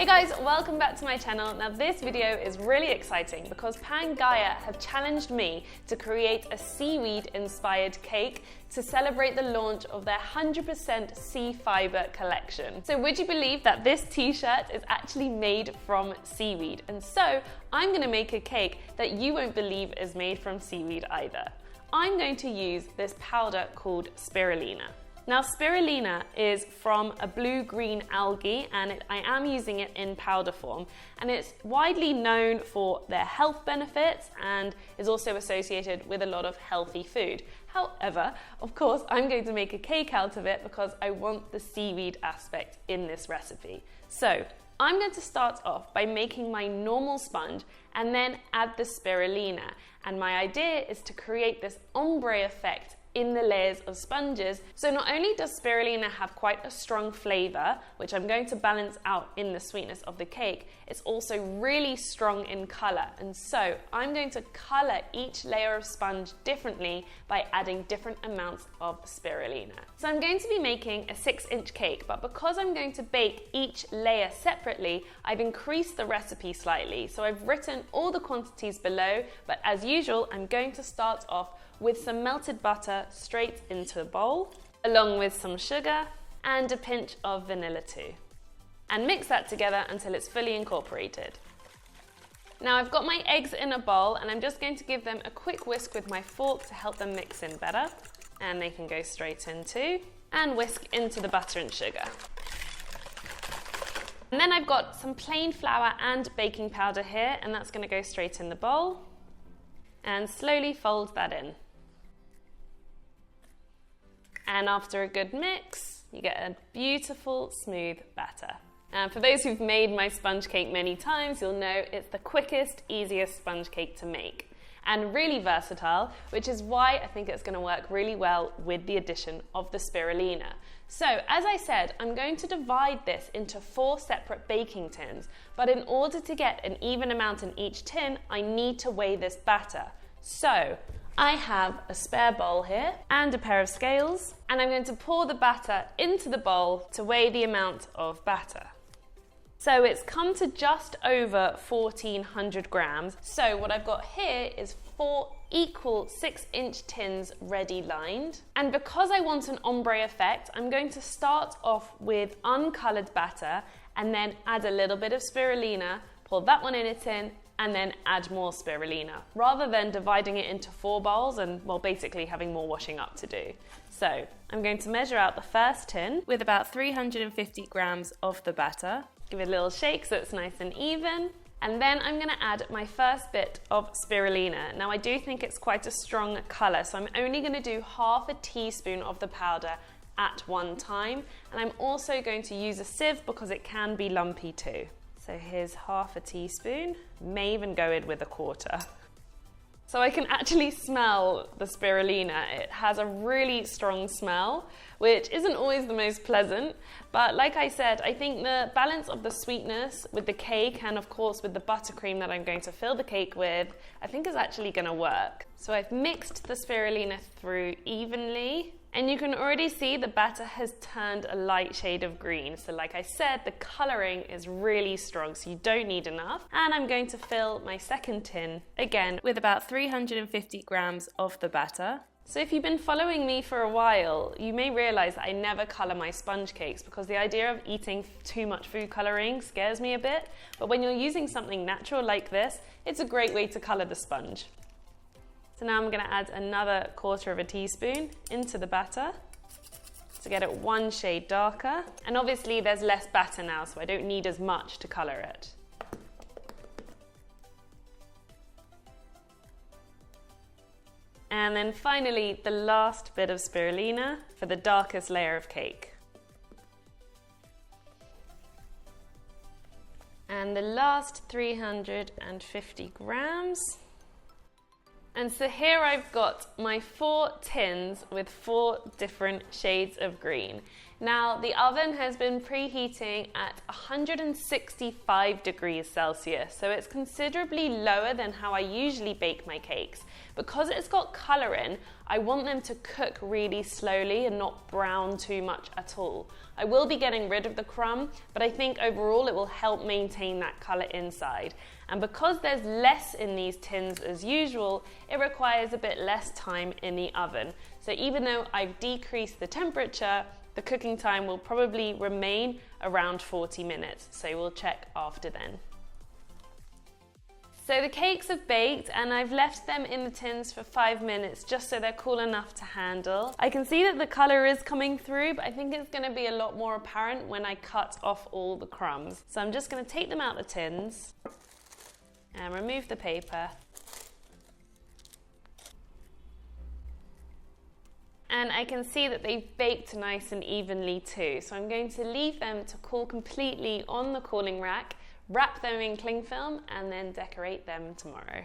Hey guys, welcome back to my channel. Now this video is really exciting because PANGAIA have challenged me to create a seaweed inspired cake to celebrate the launch of their 100% C-fibre collection. So would you believe that this t-shirt is actually made from seaweed? And so I'm going to make a cake that you won't believe is made from seaweed either. I'm going to use this powder called spirulina. Now spirulina is from a blue-green algae and I am using it in powder form, and it's widely known for their health benefits and is also associated with a lot of healthy food. However, of course, I'm going to make a cake out of it because I want the seaweed aspect in this recipe. So I'm going to start off by making my normal sponge and then add the spirulina. And my idea is to create this ombre effect in the layers of sponges. So not only does spirulina have quite a strong flavor, which I'm going to balance out in the sweetness of the cake, it's also really strong in color. And so I'm going to color each layer of sponge differently by adding different amounts of spirulina. So I'm going to be making a 6-inch cake, but because I'm going to bake each layer separately, I've increased the recipe slightly. So I've written all the quantities below, but as usual, I'm going to start off with some melted butter straight into a bowl, along with some sugar and a pinch of vanilla too. And mix that together until it's fully incorporated. Now I've got my eggs in a bowl and I'm just going to give them a quick whisk with my fork to help them mix in better. And they can go straight in too. And whisk into the butter and sugar. And then I've got some plain flour and baking powder here, and that's going to go straight in the bowl. And slowly fold that in. And after a good mix, you get a beautiful, smooth batter. And for those who've made my sponge cake many times, you'll know it's the quickest, easiest sponge cake to make. And really versatile, which is why I think it's going to work really well with the addition of the spirulina. So, as I said, I'm going to divide this into 4 separate baking tins, but in order to get an even amount in each tin, I need to weigh this batter. So, I have a spare bowl here and a pair of scales, and I'm going to pour the batter into the bowl to weigh the amount of batter. So it's come to just over 1,400 grams. So what I've got here is 4 equal 6-inch tins ready lined. And because I want an ombre effect, I'm going to start off with uncolored batter and then add a little bit of spirulina, pour that one in a tin, and then add more spirulina, rather than dividing it into 4 bowls and, well, basically having more washing up to do. So I'm going to measure out the first tin with about 350 grams of the batter. Give it a little shake so it's nice and even. And then I'm going to add my first bit of spirulina. Now I do think it's quite a strong color, so I'm only going to do half a teaspoon of the powder at one time. And I'm also going to use a sieve because it can be lumpy too. So here's half a teaspoon, may even go in with a quarter. So I can actually smell the spirulina. It has a really strong smell, which isn't always the most pleasant. But like I said, I think the balance of the sweetness with the cake and of course with the buttercream that I'm going to fill the cake with, I think is actually going to work. So I've mixed the spirulina through evenly. And you can already see the batter has turned a light shade of green. So like I said, the coloring is really strong, so you don't need enough. And I'm going to fill my second tin, again, with about 350 grams of the batter. So if you've been following me for a while, you may realize that I never color my sponge cakes because the idea of eating too much food coloring scares me a bit. But when you're using something natural like this, it's a great way to color the sponge. So now I'm going to add another quarter of a teaspoon into the batter to get it 1 shade darker. And obviously there's less batter now, so I don't need as much to color it. And then finally, the last bit of spirulina for the darkest layer of cake. And the last 350 grams. And so here I've got my 4 tins with 4 different shades of green. Now, the oven has been preheating at 165 degrees Celsius, so it's considerably lower than how I usually bake my cakes. Because it's got colour in, I want them to cook really slowly and not brown too much at all. I will be getting rid of the crumb, but I think overall it will help maintain that colour inside. And because there's less in these tins as usual, it requires a bit less time in the oven. So even though I've decreased the temperature, the cooking time will probably remain around 40 minutes, so we'll check after then. So the cakes have baked and I've left them in the tins for 5 minutes just so they're cool enough to handle. I can see that the colour is coming through, but I think it's going to be a lot more apparent when I cut off all the crumbs. So I'm just going to take them out of the tins and remove the paper. And I can see that they've baked nice and evenly too. So I'm going to leave them to cool completely on the cooling rack, wrap them in cling film, and then decorate them tomorrow.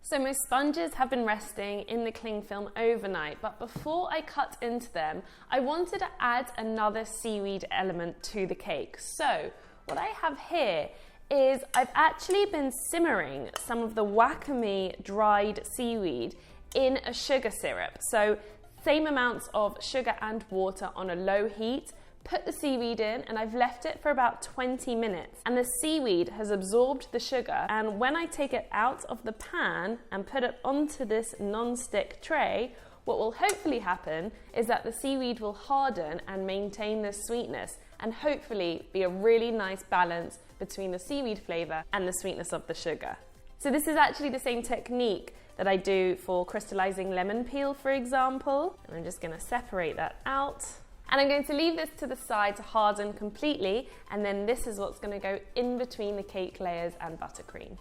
So my sponges have been resting in the cling film overnight, but before I cut into them, I wanted to add another seaweed element to the cake. So what I have here is I've actually been simmering some of the wakame dried seaweed in a sugar syrup. So same amounts of sugar and water on a low heat, put the seaweed in, and I've left it for about 20 minutes. And the seaweed has absorbed the sugar, and when I take it out of the pan and put it onto this non-stick tray, what will hopefully happen is that the seaweed will harden and maintain this sweetness, and hopefully be a really nice balance between the seaweed flavour and the sweetness of the sugar. So this is actually the same technique that I do for crystallizing lemon peel, for example. And I'm just going to separate that out. And I'm going to leave this to the side to harden completely, and then this is what's going to go in between the cake layers and buttercream.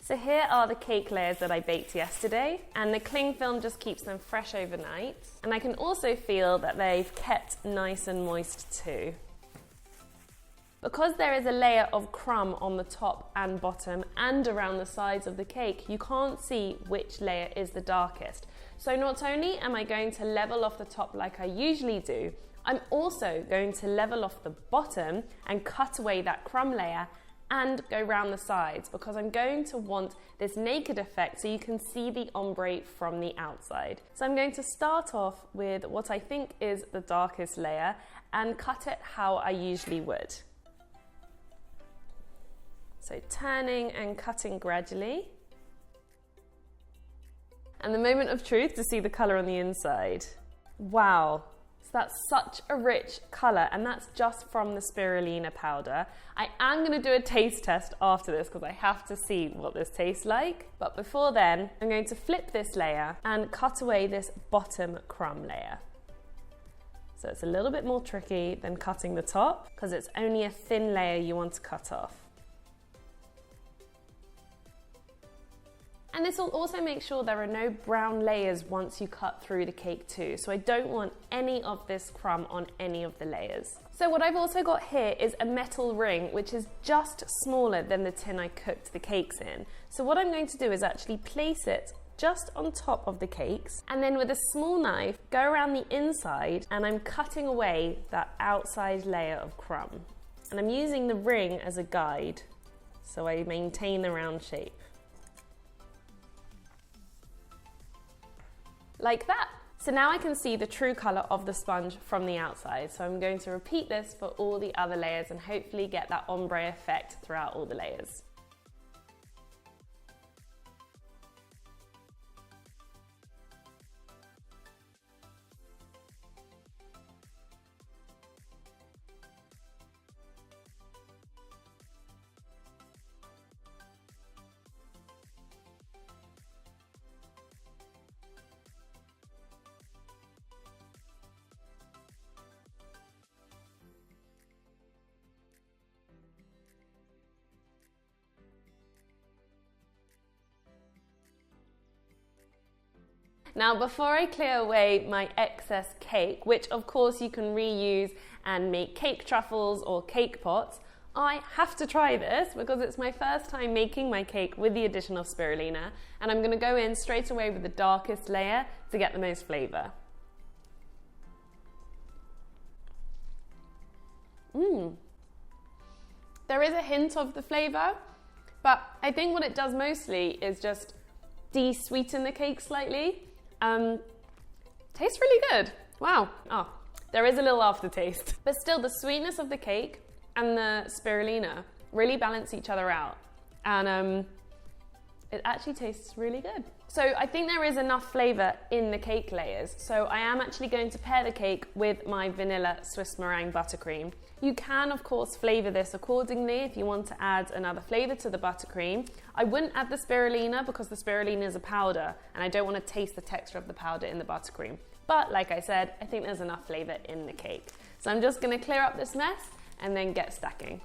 So here are the cake layers that I baked yesterday, and the cling film just keeps them fresh overnight. And I can also feel that they've kept nice and moist too. Because there is a layer of crumb on the top and bottom and around the sides of the cake, you can't see which layer is the darkest. So not only am I going to level off the top like I usually do, I'm also going to level off the bottom and cut away that crumb layer and go round the sides, because I'm going to want this naked effect so you can see the ombre from the outside. So I'm going to start off with what I think is the darkest layer and cut it how I usually would. So turning and cutting gradually. And the moment of truth to see the colour on the inside. Wow, so that's such a rich colour, and that's just from the spirulina powder. I am going to do a taste test after this because I have to see what this tastes like. But before then, I'm going to flip this layer and cut away this bottom crumb layer. So it's a little bit more tricky than cutting the top because it's only a thin layer you want to cut off. And this will also make sure there are no brown layers once you cut through the cake too. So I don't want any of this crumb on any of the layers. So what I've also got here is a metal ring, which is just smaller than the tin I cooked the cakes in. So what I'm going to do is actually place it just on top of the cakes, and then with a small knife, go around the inside, and I'm cutting away that outside layer of crumb. And I'm using the ring as a guide, so I maintain the round shape. Like that. So now I can see the true colour of the sponge from the outside. So I'm going to repeat this for all the other layers and hopefully get that ombre effect throughout all the layers. Now, before I clear away my excess cake, which of course you can reuse and make cake truffles or cake pots, I have to try this because it's my first time making my cake with the addition of spirulina, and I'm going to go in straight away with the darkest layer to get the most flavour. There is a hint of the flavour, but I think what it does mostly is just de-sweeten the cake slightly. Tastes really good. Wow. Oh, there is a little aftertaste. But still, the sweetness of the cake and the spirulina really balance each other out. And it actually tastes really good. So I think there is enough flavour in the cake layers. So I am actually going to pair the cake with my vanilla Swiss meringue buttercream. You can, of course, flavour this accordingly if you want to add another flavour to the buttercream. I wouldn't add the spirulina because the spirulina is a powder and I don't want to taste the texture of the powder in the buttercream. But like I said, I think there's enough flavour in the cake. So I'm just going to clear up this mess and then get stacking.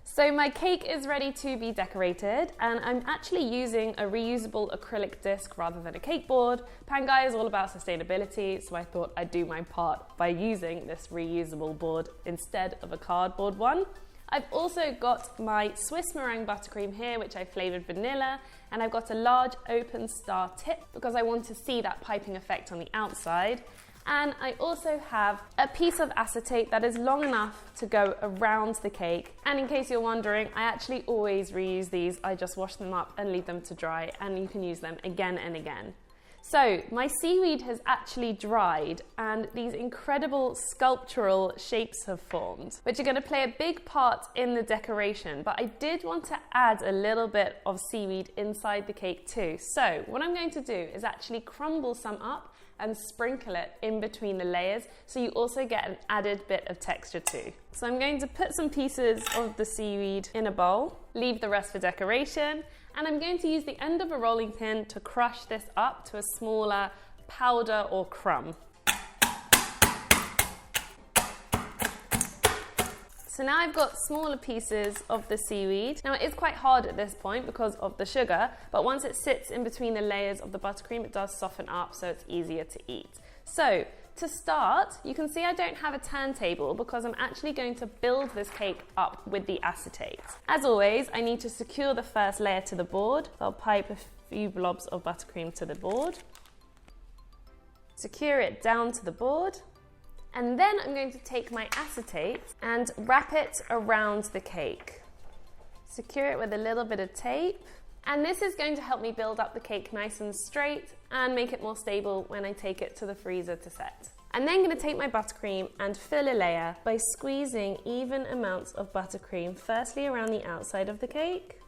So my cake is ready to be decorated, and I'm actually using a reusable acrylic disc rather than a cake board. PANGAIA is all about sustainability, so I thought I'd do my part by using this reusable board instead of a cardboard one. I've also got my Swiss meringue buttercream here, which I flavoured vanilla, and I've got a large open star tip because I want to see that piping effect on the outside. And I also have a piece of acetate that is long enough to go around the cake. And in case you're wondering, I actually always reuse these. I just wash them up and leave them to dry, and you can use them again and again. So my seaweed has actually dried, and these incredible sculptural shapes have formed, which are going to play a big part in the decoration. But I did want to add a little bit of seaweed inside the cake too. So what I'm going to do is actually crumble some up and sprinkle it in between the layers, so you also get an added bit of texture too. So I'm going to put some pieces of the seaweed in a bowl, leave the rest for decoration, and I'm going to use the end of a rolling pin to crush this up to a smaller powder or crumb. So now I've got smaller pieces of the seaweed. Now it is quite hard at this point because of the sugar, but once it sits in between the layers of the buttercream, it does soften up, so it's easier to eat. So to start, you can see I don't have a turntable because I'm actually going to build this cake up with the acetate. As always, I need to secure the first layer to the board. I'll pipe a few blobs of buttercream to the board, secure it down to the board, and then I'm going to take my acetate and wrap it around the cake. Secure it with a little bit of tape. And this is going to help me build up the cake nice and straight and make it more stable when I take it to the freezer to set. I'm then going to take my buttercream and fill a layer by squeezing even amounts of buttercream, firstly around the outside of the cake,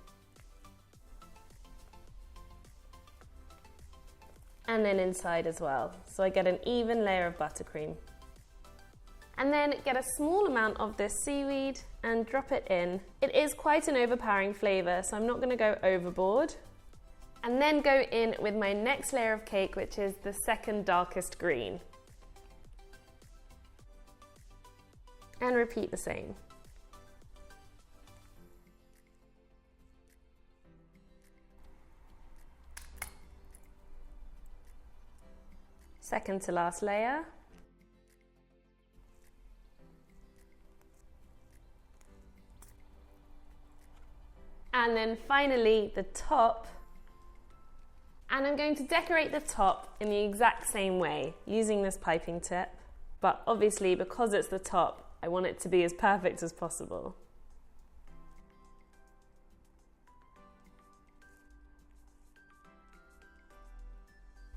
and then inside as well. So I get an even layer of buttercream. And then get a small amount of this seaweed and drop it in. It is quite an overpowering flavour, so I'm not going to go overboard. And then go in with my next layer of cake, which is the second darkest green. And repeat the same. Second to last layer. And then finally the top, and I'm going to decorate the top in the exact same way using this piping tip, but obviously because it's the top, I want it to be as perfect as possible.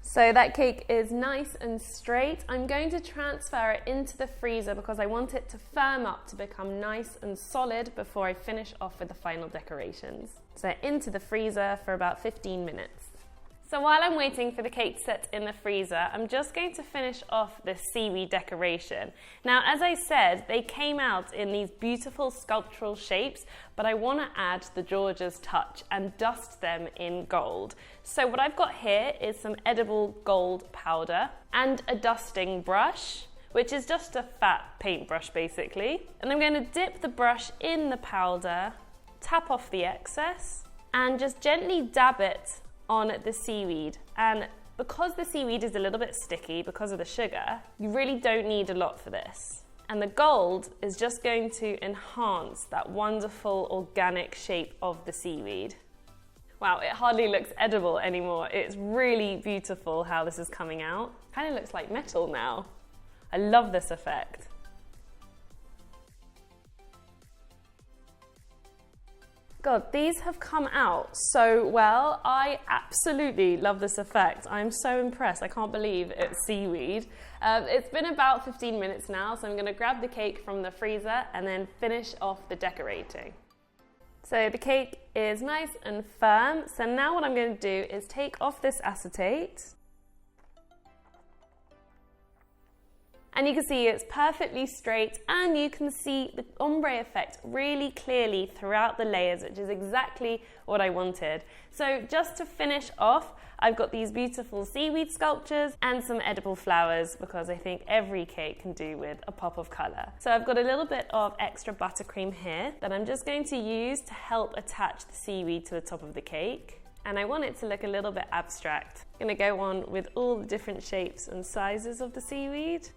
So that cake is nice and straight. I'm going to transfer it into the freezer because I want it to firm up to become nice and solid before I finish off with the final decorations. So into the freezer for about 15 minutes. So while I'm waiting for the cake to set in the freezer, I'm just going to finish off this seaweed decoration. Now, as I said, they came out in these beautiful sculptural shapes, but I want to add the George's touch and dust them in gold. So what I've got here is some edible gold powder and a dusting brush, which is just a fat paintbrush basically. And I'm going to dip the brush in the powder, tap off the excess, and just gently dab it on the seaweed. And because the seaweed is a little bit sticky because of the sugar, you really don't need a lot for this. And the gold is just going to enhance that wonderful organic shape of the seaweed. Wow, it hardly looks edible anymore. It's really beautiful how this is coming out. Kind of looks like metal now. I love this effect. God, these have come out so well. I absolutely love this effect. I'm so impressed. I can't believe it's seaweed. It's been about 15 minutes now, so I'm going to grab the cake from the freezer and then finish off the decorating. So the cake is nice and firm. So now what I'm going to do is take off this acetate. And you can see it's perfectly straight, and you can see the ombre effect really clearly throughout the layers, which is exactly what I wanted. So just to finish off, I've got these beautiful seaweed sculptures and some edible flowers, because I think every cake can do with a pop of colour. So I've got a little bit of extra buttercream here that I'm just going to use to help attach the seaweed to the top of the cake. And I want it to look a little bit abstract. I'm going to go on with all the different shapes and sizes of the seaweed.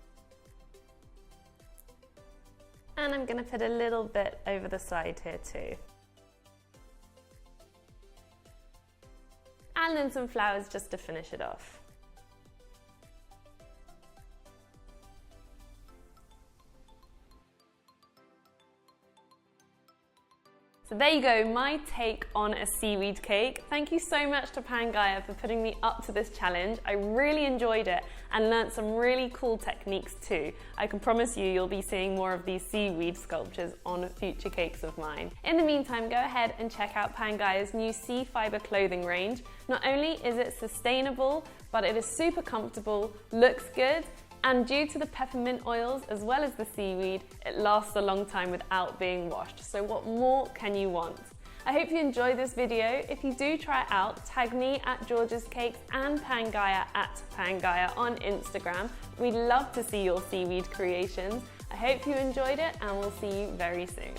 And I'm going to put a little bit over the side here too. And then some flowers just to finish it off. So there you go, my take on a seaweed cake. Thank you so much to PANGAIA for putting me up to this challenge. I really enjoyed it and learnt some really cool techniques too. I can promise you'll be seeing more of these seaweed sculptures on future cakes of mine. In the meantime, go ahead and check out PANGAIA's new C-fibre clothing range. Not only is it sustainable, but it is super comfortable, looks good, and due to the peppermint oils as well as the seaweed, it lasts a long time without being washed. So what more can you want? I hope you enjoyed this video. If you do try it out, tag me at George's Cakes and PANGAIA at PANGAIA on Instagram. We'd love to see your seaweed creations. I hope you enjoyed it, and we'll see you very soon.